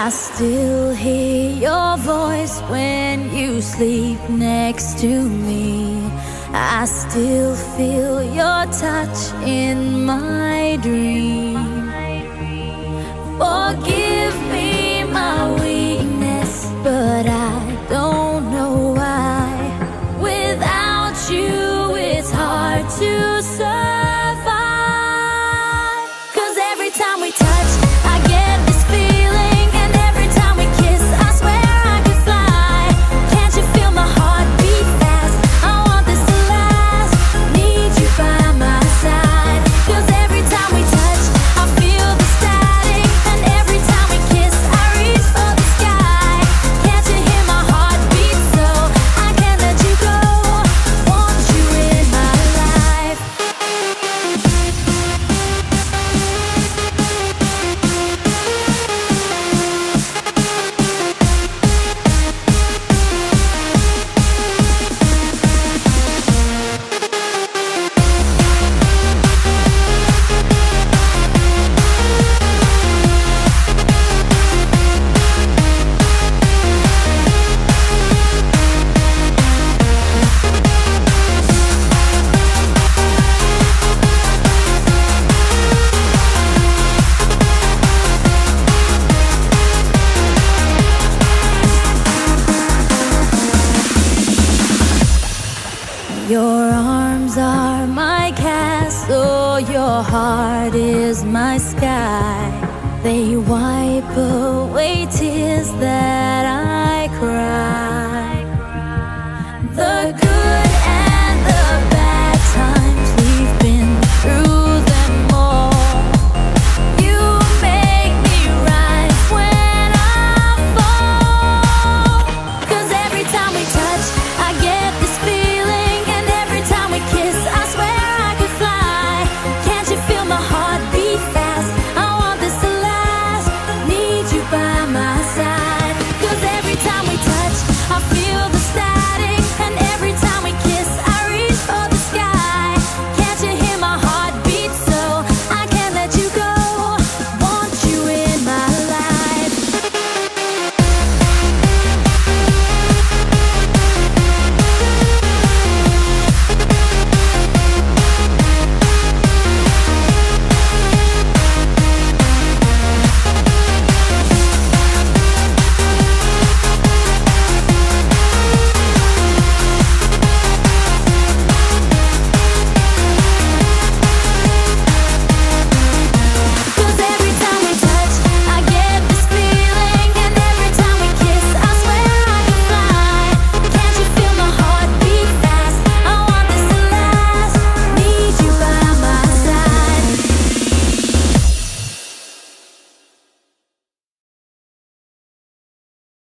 I still hear your voice when you sleep next to me. I still feel your touch in my dream. Forgive me my weakness, but I don't know why. Without you, it's hard to survive. 'Cause every time we touch, I get this feeling, and every time we kiss, I swear I could fly. Can't you feel my heart beat fast? I want this to last. Need you by my side. 'Cause every time we touch, I feel the static, and every time we kiss, I reach for the sky. Can't you hear my heart beat? So I can't let you go. Want you in my life. Your arms are my castle, your heart is my sky. They wipe away tears that I cry.